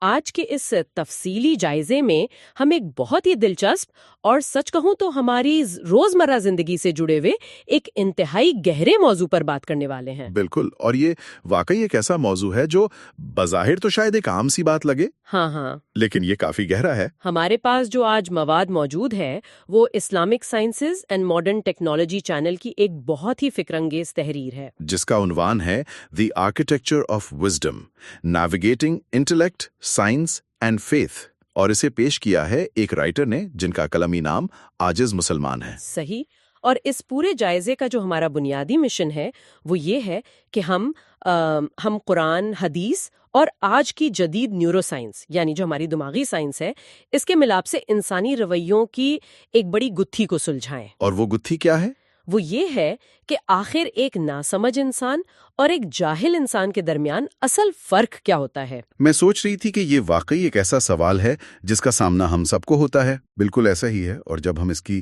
آج کے اس تفصیلی جائزے میں ہم ایک بہت ہی دلچسپ اور سچ کہوں تو ہماری روزمرہ زندگی سے جڑے ہوئے ایک انتہائی گہرے موضوع پر بات کرنے والے ہیں۔ بالکل، اور یہ واقعی ایک ایسا موضوع ہے جو بظاہر تو شاید ایک عام سی بات لگے، ہاں، لیکن یہ کافی گہرا ہے۔ ہمارے پاس جو آج مواد موجود ہے وہ Islamic sciences and modern technology channel کی ایک بہت ہی فکر انگیز تحریر ہے، جس کا عنوان ہے the architecture of wisdom, navigating intellect, science and faith, اور اسے پیش کیا ہے ایک رائٹر نے جن کا قلمی نام عاجز مسلمان ہے۔ صحیح۔ اور اس پورے جائزے کا جو ہمارا بنیادی مشن ہے وہ یہ ہے کہ ہم قرآن، حدیث اور آج کی جدید نیورو سائنس یعنی جو ہماری دماغی سائنس ہے اس کے ملاپ سے انسانی رویوں کی ایک بڑی گتھی کو سلجھائیں۔ اور وہ گتھی کیا ہے؟ وہ یہ ہے کہ آخر ایک ناسمجھ انسان اور ایک جاہل انسان کے درمیان اصل فرق کیا ہوتا ہے۔ میں سوچ رہی تھی کہ یہ واقعی ایک ایسا سوال ہے جس کا سامنا ہم سب کو ہوتا ہے۔ بالکل ایسا ہی ہے، اور جب ہم اس کی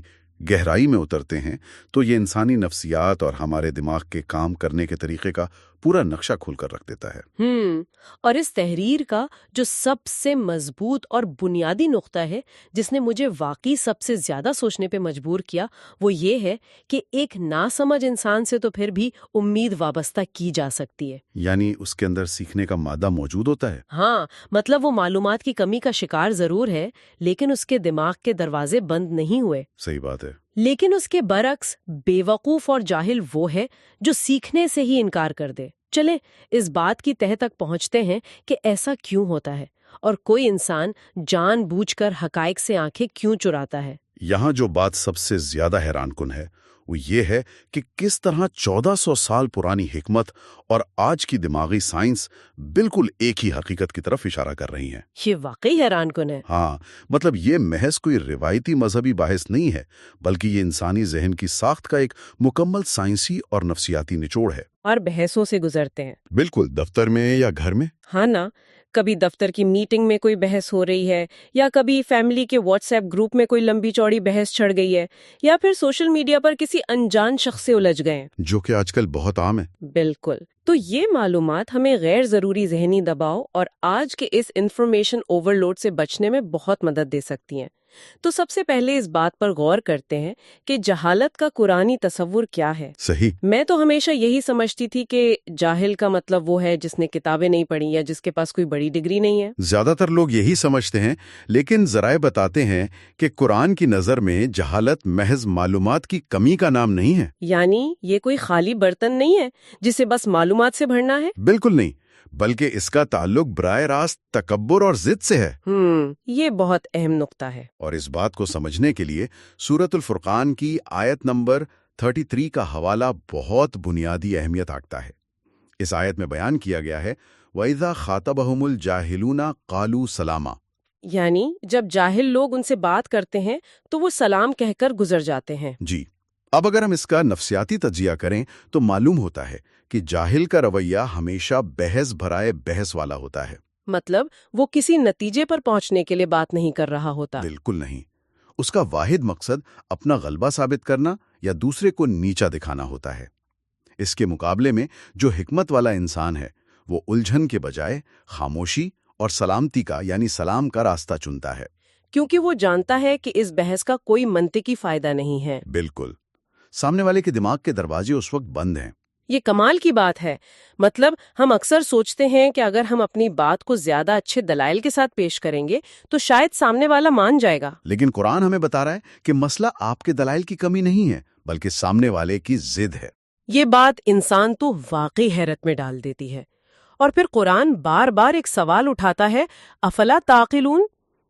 گہرائی میں اترتے ہیں تو یہ انسانی نفسیات اور ہمارے دماغ کے کام کرنے کے طریقے کا پورا نقشہ کھول کر رکھ دیتا ہے۔ اور اس تحریر کا جو سب سے مضبوط اور بنیادی نقطہ ہے جس نے مجھے واقعی سب سے زیادہ سوچنے پہ مجبور کیا وہ یہ ہے کہ ایک ناسمجھ انسان سے تو پھر بھی امید وابستہ کی جا سکتی ہے، یعنی اس کے اندر سیکھنے کا مادہ موجود ہوتا ہے۔ ہاں، مطلب وہ معلومات کی کمی کا شکار ضرور ہے لیکن اس کے دماغ کے دروازے بند نہیں ہوئے۔ صحیح بات ہے۔ لیکن اس کے برعکس بے وقوف اور جاہل وہ ہے جو سیکھنے سے ہی انکار کر دے۔ چلیں اس بات کی تہہ تک پہنچتے ہیں کہ ایسا کیوں ہوتا ہے اور کوئی انسان جان بوجھ کر حقائق سے آنکھیں کیوں چراتا ہے۔ یہاں جو بات سب سے زیادہ حیران کن ہے وہ یہ ہے کہ کس طرح 1400 سال پرانی حکمت اور آج کی دماغی سائنس بالکل ایک ہی حقیقت کی طرف اشارہ کر رہی ہیں۔ یہ واقعی حیران کن ہے۔ ہاں، مطلب یہ محض کوئی روایتی مذہبی باحث نہیں ہے، بلکہ یہ انسانی ذہن کی ساخت کا ایک مکمل سائنسی اور نفسیاتی نچوڑ ہے۔ اور بحثوں سے گزرتے ہیں۔ بالکل، دفتر میں یا گھر میں۔ ہاں نا، کبھی دفتر کی میٹنگ میں کوئی بحث ہو رہی ہے، یا کبھی فیملی کے واٹس ایپ گروپ میں کوئی لمبی چوڑی بحث چھڑ گئی ہے، یا پھر سوشل میڈیا پر کسی انجان شخص سے الجھ گئے، جو کہ آج کل بہت عام ہے۔ بالکل۔ تو یہ معلومات ہمیں غیر ضروری ذہنی دباؤ اور آج کے اس انفارمیشن اوور لوڈ سے بچنے میں بہت مدد دے سکتی ہیں۔ تو سب سے پہلے اس بات پر غور کرتے ہیں کہ جہالت کا قرآنی تصور کیا ہے۔ صحیح۔ میں تو ہمیشہ یہی سمجھتی تھی کہ جاہل کا مطلب وہ ہے جس نے کتابیں نہیں پڑھی یا جس کے پاس کوئی بڑی ڈگری نہیں ہے۔ زیادہ تر لوگ یہی سمجھتے ہیں، لیکن ذرائع بتاتے ہیں کہ قرآن کی نظر میں جہالت محض معلومات کی کمی کا نام نہیں ہے۔ یعنی یہ کوئی خالی برتن نہیں ہے جسے بس معلومات سے بھرنا ہے۔ بالکل نہیں، بلکہ اس کا تعلق براہ راست تکبر اور ضد سے ہے۔ یہ بہت اہم نقطہ ہے۔ اور اس بات کو سمجھنے کے لیے سورۃ الفرقان کی آیت نمبر 33 کا حوالہ بہت بنیادی اہمیت رکھتا ہے۔ اس آیت میں بیان کیا گیا ہے وَإِذَا خَاطَبَهُمُ الْجَاهِلُونَ قَالُوا سَلَامًا، یعنی جب جاہل لوگ ان سے بات کرتے ہیں تو وہ سلام کہہ کر گزر جاتے ہیں۔ جی، اب اگر ہم اس کا نفسیاتی تجزیہ کریں تو معلوم ہوتا ہے کہ جاہل کا رویہ ہمیشہ بحث بھرائے بحث والا ہوتا ہے۔ مطلب وہ کسی نتیجے پر پہنچنے کے لیے بات نہیں کر رہا ہوتا۔ بالکل نہیں، اس کا واحد مقصد اپنا غلبہ ثابت کرنا یا دوسرے کو نیچا دکھانا ہوتا ہے۔ اس کے مقابلے میں جو حکمت والا انسان ہے وہ الجھن کے بجائے خاموشی اور سلامتی کا یعنی سلام کا راستہ چنتا ہے، کیونکہ وہ جانتا ہے کہ اس بحث کا کوئی منطقی فائدہ نہیں ہے۔ بالکل، سامنے والے کے دماغ کے دروازے اس وقت بند ہیں۔ یہ کمال کی بات ہے۔ مطلب ہم اکثر سوچتے ہیں کہ اگر ہم اپنی بات کو زیادہ اچھے دلائل کے ساتھ پیش کریں گے تو شاید سامنے والا مان جائے گا، لیکن قرآن ہمیں بتا رہا ہے کہ مسئلہ آپ کے دلائل کی کمی نہیں ہے بلکہ سامنے والے کی ضد ہے۔ یہ بات انسان تو واقعی حیرت میں ڈال دیتی ہے۔ اور پھر قرآن بار بار ایک سوال اٹھاتا ہے، افلا تعقلون،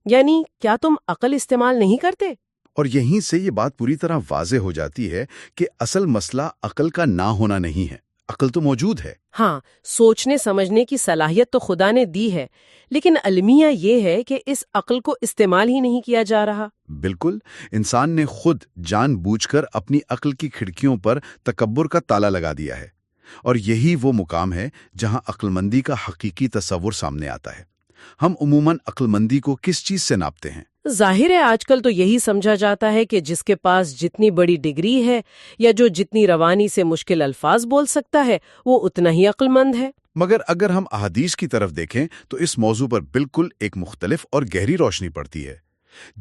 یعنی کیا تم عقل استعمال نہیں کرتے؟ اور یہیں سے یہ بات پوری طرح واضح ہو جاتی ہے کہ اصل مسئلہ عقل کا نہ ہونا نہیں ہے، عقل تو موجود ہے۔ ہاں، سوچنے سمجھنے کی صلاحیت تو خدا نے دی ہے، لیکن المیہ یہ ہے کہ اس عقل کو استعمال ہی نہیں کیا جا رہا۔ بالکل، انسان نے خود جان بوجھ کر اپنی عقل کی کھڑکیوں پر تکبر کا تالا لگا دیا ہے، اور یہی وہ مقام ہے جہاں عقل مندی کا حقیقی تصور سامنے آتا ہے۔ ہم عموماً عقل مندی کو کس چیز سے ناپتے ہیں؟ ظاہر ہے آج کل تو یہی سمجھا جاتا ہے کہ جس کے پاس جتنی بڑی ڈگری ہے یا جو جتنی روانی سے مشکل الفاظ بول سکتا ہے وہ اتنا ہی عقل مند ہے۔ مگر اگر ہم احادیث کی طرف دیکھیں تو اس موضوع پر بالکل ایک مختلف اور گہری روشنی پڑتی ہے۔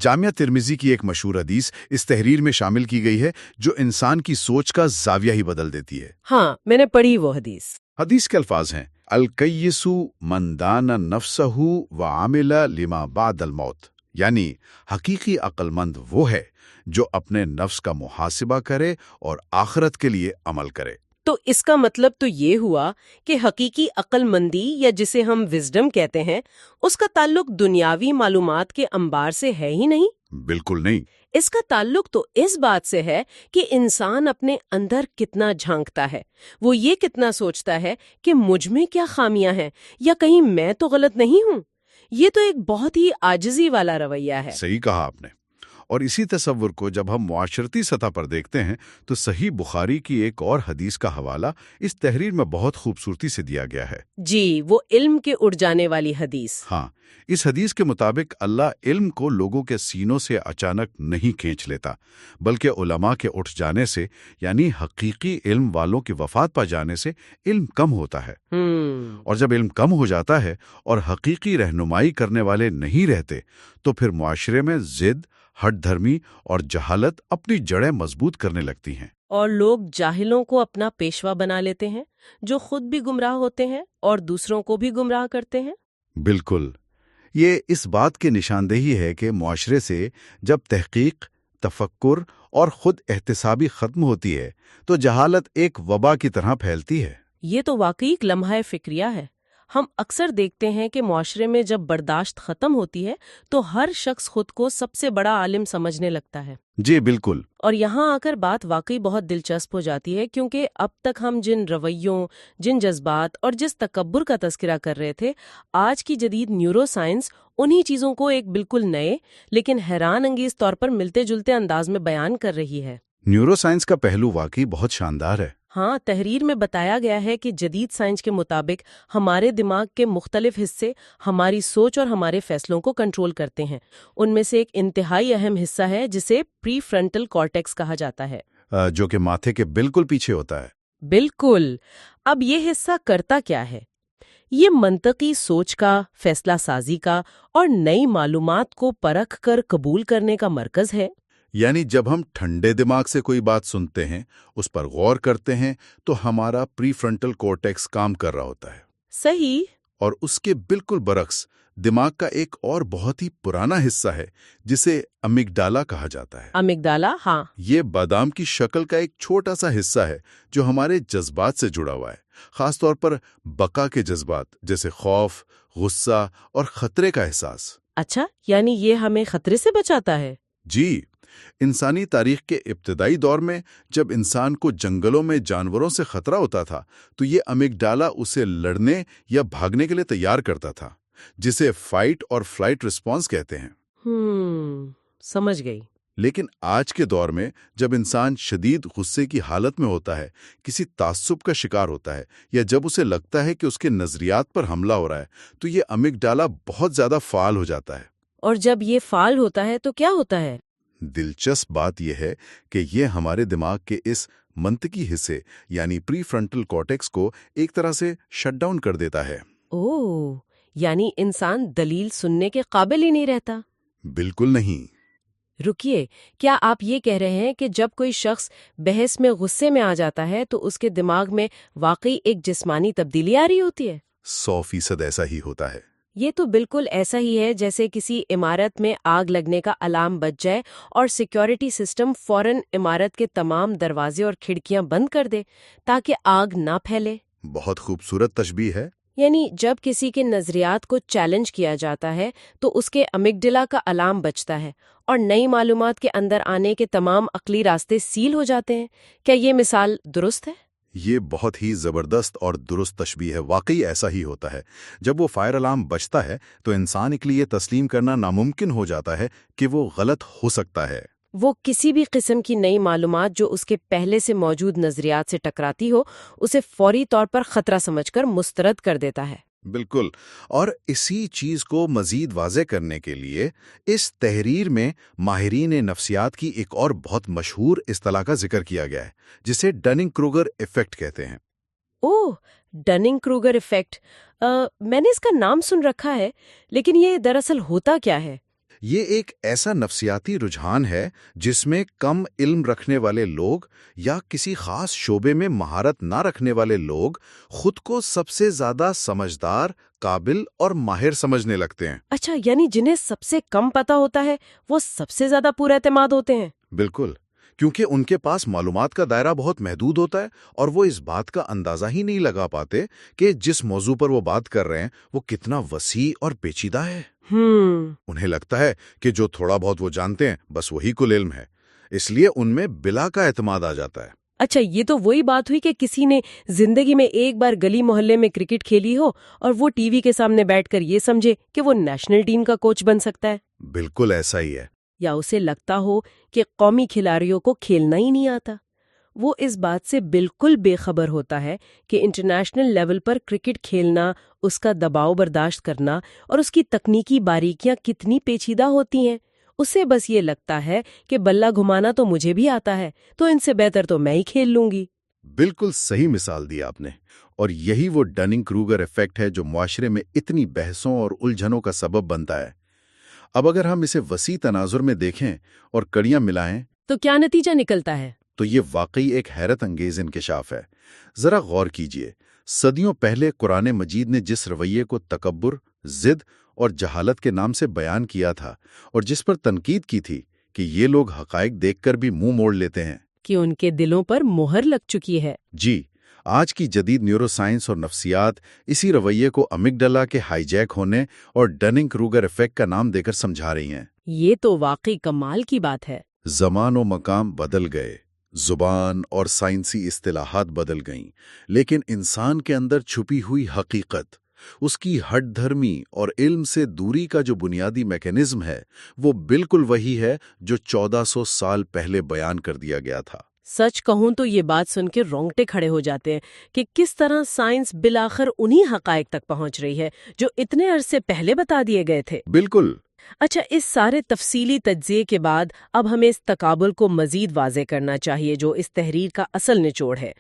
جامعہ ترمذی کی ایک مشہور حدیث اس تحریر میں شامل کی گئی ہے جو انسان کی سوچ کا زاویہ ہی بدل دیتی ہے۔ ہاں، میں نے پڑھی وہ حدیث۔ حدیث کے الفاظ ہیں: الکیس من دان نفسہ وعمل لما بعد الموت، یعنی حقیقی عقل مند وہ ہے جو اپنے نفس کا محاسبہ کرے اور آخرت کے لیے عمل کرے۔ تو اس کا مطلب تو یہ ہوا کہ حقیقی عقل مندی یا جسے ہم وزڈم کہتے ہیں، اس کا تعلق دنیاوی معلومات کے انبار سے ہے ہی نہیں؟ بالکل نہیں۔ اس کا تعلق تو اس بات سے ہے کہ انسان اپنے اندر کتنا جھانکتا ہے، وہ یہ کتنا سوچتا ہے کہ مجھ میں کیا خامیاں ہیں یا کہیں میں تو غلط نہیں ہوں۔ یہ تو ایک بہت ہی عاجزی والا رویہ ہے۔ صحیح کہا آپ نے۔ اور اسی تصور کو جب ہم معاشرتی سطح پر دیکھتے ہیں تو صحیح بخاری کی ایک اور حدیث کا حوالہ اس تحریر میں بہت خوبصورتی سے دیا گیا ہے۔ جی، وہ علم کے اڑ جانے والی حدیث۔ ہاں، اس حدیث کے مطابق اللہ علم کو لوگوں کے سینوں سے اچانک نہیں کھینچ لیتا، بلکہ علماء کے اٹھ جانے سے، یعنی حقیقی علم والوں کی وفات پا جانے سے علم کم ہوتا ہے۔ اور جب علم کم ہو جاتا ہے اور حقیقی رہنمائی کرنے والے نہیں رہتے تو پھر معاشرے میں ضد، ہٹ دھرمی اور جہالت اپنی جڑیں مضبوط کرنے لگتی ہیں۔ اور لوگ جاہلوں کو اپنا پیشوا بنا لیتے ہیں جو خود بھی گمراہ ہوتے ہیں اور دوسروں کو بھی گمراہ کرتے ہیں۔ بالکل، یہ اس بات کی نشاندہی ہے کہ معاشرے سے جب تحقیق، تفکر اور خود احتسابی ختم ہوتی ہے تو جہالت ایک وبا کی طرح پھیلتی ہے۔ یہ تو واقعی ایک لمحہ فکریہ ہے۔ ہم اکثر دیکھتے ہیں کہ معاشرے میں جب برداشت ختم ہوتی ہے تو ہر شخص خود کو سب سے بڑا عالم سمجھنے لگتا ہے۔ جی بالکل۔ اور یہاں آ کر بات واقعی بہت دلچسپ ہو جاتی ہے، کیونکہ اب تک ہم جن رویوں، جن جذبات اور جس تکبر کا تذکرہ کر رہے تھے، آج کی جدید نیورو سائنس انہی چیزوں کو ایک بالکل نئے لیکن حیران انگیز طور پر ملتے جلتے انداز میں بیان کر رہی ہے۔ نیورو سائنس کا پہلو واقعی بہت شاندار ہے۔ ہاں، تحریر میں بتایا گیا ہے کہ جدید سائنس کے مطابق ہمارے دماغ کے مختلف حصے ہماری سوچ اور ہمارے فیصلوں کو کنٹرول کرتے ہیں۔ ان میں سے ایک انتہائی اہم حصہ ہے جسے پری فرنٹل کارٹیکس کہا جاتا ہے، جو کہ ماتھے کے بالکل پیچھے ہوتا ہے۔ بالکل۔ اب یہ حصہ کرتا کیا ہے؟ یہ منطقی سوچ کا، فیصلہ سازی کا اور نئی معلومات کو پرکھ کر قبول کرنے کا مرکز ہے۔ یعنی جب ہم ٹھنڈے دماغ سے کوئی بات سنتے ہیں، اس پر غور کرتے ہیں، تو ہمارا پری فرنٹل کورٹیکس کام کر رہا ہوتا ہے۔ صحیح۔ اور اس کے بالکل برعکس دماغ کا ایک اور بہت ہی پرانا حصہ ہے جسے امیگڈالا کہا جاتا ہے۔ امیگڈالا، ہاں۔ یہ بادام کی شکل کا ایک چھوٹا سا حصہ ہے جو ہمارے جذبات سے جڑا ہوا ہے، خاص طور پر بقا کے جذبات جیسے خوف، غصہ اور خطرے کا احساس۔ اچھا، یعنی یہ ہمیں خطرے سے بچاتا ہے؟ جی، انسانی تاریخ کے ابتدائی دور میں جب انسان کو جنگلوں میں جانوروں سے خطرہ ہوتا تھا تو یہ امیگڈالا اسے لڑنے یا بھاگنے کے لیے تیار کرتا تھا، جسے فائٹ اور فلائٹ رسپانس کہتے ہیں۔ سمجھ گئی۔ لیکن آج کے دور میں جب انسان شدید غصے کی حالت میں ہوتا ہے، کسی تعصب کا شکار ہوتا ہے یا جب اسے لگتا ہے کہ اس کے نظریات پر حملہ ہو رہا ہے تو یہ امیگڈالا بہت زیادہ فعال ہو جاتا ہے۔ اور جب یہ فعال ہوتا ہے تو کیا ہوتا ہے؟ دلچسپ بات یہ ہے کہ یہ ہمارے دماغ کے اس منطقی حصے یعنی پری فرنٹل کارٹیکس کو ایک طرح سے شٹ ڈاؤن کر دیتا ہے۔ اوہ، یعنی انسان دلیل سننے کے قابل ہی نہیں رہتا؟ بالکل نہیں۔ رکیے، کیا آپ یہ کہہ رہے ہیں کہ جب کوئی شخص بحث میں غصے میں آ جاتا ہے تو اس کے دماغ میں واقعی ایک جسمانی تبدیلی آ رہی ہوتی ہے؟ 100% ایسا ہی ہوتا ہے۔ یہ تو بالکل ایسا ہی ہے جیسے کسی عمارت میں آگ لگنے کا الارم بج جائے اور سیکیورٹی سسٹم فوراً عمارت کے تمام دروازے اور کھڑکیاں بند کر دے تاکہ آگ نہ پھیلے۔ بہت خوبصورت تشبیہ ہے۔ یعنی جب کسی کے نظریات کو چیلنج کیا جاتا ہے تو اس کے امیگڈلا کا الارم بجتا ہے اور نئی معلومات کے اندر آنے کے تمام عقلی راستے سیل ہو جاتے ہیں۔ کیا یہ مثال درست ہے؟ یہ بہت ہی زبردست اور درست تشبیہ ہے، واقعی ایسا ہی ہوتا ہے۔ جب وہ فائر الارم بجتا ہے تو انسان کے لیے تسلیم کرنا ناممکن ہو جاتا ہے کہ وہ غلط ہو سکتا ہے۔ وہ کسی بھی قسم کی نئی معلومات جو اس کے پہلے سے موجود نظریات سے ٹکراتی ہو اسے فوری طور پر خطرہ سمجھ کر مسترد کر دیتا ہے۔ بالکل، اور اسی چیز کو مزید واضح کرنے کے لیے اس تحریر میں ماہرین نفسیات کی ایک اور بہت مشہور اصطلاح کا ذکر کیا گیا ہے جسے ڈننگ کروگر ایفیکٹ کہتے ہیں۔ اوہ، ڈننگ کروگر ایفیکٹ، میں نے اس کا نام سن رکھا ہے، لیکن یہ دراصل ہوتا کیا ہے؟ یہ ایک ایسا نفسیاتی رجحان ہے جس میں کم علم رکھنے والے لوگ یا کسی خاص شعبے میں مہارت نہ رکھنے والے لوگ خود کو سب سے زیادہ سمجھدار، قابل اور ماہر سمجھنے لگتے ہیں۔ اچھا، یعنی جنہیں سب سے کم پتہ ہوتا ہے وہ سب سے زیادہ پورا اعتماد ہوتے ہیں؟ بالکل، کیونکہ ان کے پاس معلومات کا دائرہ بہت محدود ہوتا ہے اور وہ اس بات کا اندازہ ہی نہیں لگا پاتے کہ جس موضوع پر وہ بات کر رہے ہیں وہ کتنا وسیع اور پیچیدہ ہے۔ انہیں لگتا ہے کہ جو تھوڑا بہت وہ جانتے ہیں بس وہی کل علم ہے، اس لیے ان میں بلا کا اعتماد آ جاتا ہے۔ اچھا، یہ تو وہی بات ہوئی کہ کسی نے زندگی میں ایک بار گلی محلے میں کرکٹ کھیلی ہو اور وہ ٹی وی کے سامنے بیٹھ کر یہ سمجھے کہ وہ نیشنل ٹیم کا کوچ بن سکتا ہے۔ بالکل ایسا ہی ہے۔ یا اسے لگتا ہو کہ قومی کھلاڑیوں کو کھیلنا ہی نہیں آتا۔ وہ اس بات سے بالکل بے خبر ہوتا ہے کہ انٹرنیشنل لیول پر کرکٹ کھیلنا، اس کا دباؤ برداشت کرنا اور اس کی تکنیکی باریکیاں کتنی پیچیدہ ہوتی ہیں۔ اسے بس یہ لگتا ہے کہ بلہ گھمانا تو مجھے بھی آتا ہے، تو ان سے بہتر تو میں ہی کھیل لوں گی۔ بالکل صحیح مثال دی آپ نے، اور یہی وہ ڈننگ کروگر ایفیکٹ ہے جو معاشرے میں اتنی بحثوں اور الجھنوں کا سبب بنتا ہے۔ اب اگر ہم اسے وسیع تناظر میں دیکھیں اور کڑیاں ملائیں تو کیا نتیجہ نکلتا ہے؟ تو یہ واقعی ایک حیرت انگیز انکشاف ہے۔ ذرا غور کیجئے، صدیوں پہلے قرآن مجید نے جس رویے کو تکبر، ضد اور جہالت کے نام سے بیان کیا تھا اور جس پر تنقید کی تھی کہ یہ لوگ حقائق دیکھ کر بھی منہ موڑ لیتے ہیں، کہ ان کے دلوں پر مہر لگ چکی ہے۔ جی، آج کی جدید نیورو سائنس اور نفسیات اسی رویے کو امگڈلا کے ہائی جیک ہونے اور ڈننگ کروگر ایفیکٹ کا نام دے کر سمجھا رہی ہیں۔ یہ تو واقعی کمال کی بات ہے۔ زمان و مقام بدل گئے، زبان اور سائنسی اصطلاحات بدل گئیں، لیکن انسان کے اندر چھپی ہوئی حقیقت، اس کی ہٹ دھرمی اور علم سے دوری کا جو بنیادی میکانزم ہے، وہ بالکل وہی ہے جو 1400 سال پہلے بیان کر دیا گیا تھا۔ سچ کہوں تو یہ بات سن کے رونگٹے کھڑے ہو جاتے ہیں کہ کس طرح سائنس بالآخر انہی حقائق تک پہنچ رہی ہے جو اتنے عرصے پہلے بتا دیے گئے تھے۔ بالکل۔ اچھا، اس سارے تفصیلی تجزیے کے بعد اب ہمیں اس تقابل کو مزید واضح کرنا چاہیے جو اس تحریر کا اصل نچوڑ ہے۔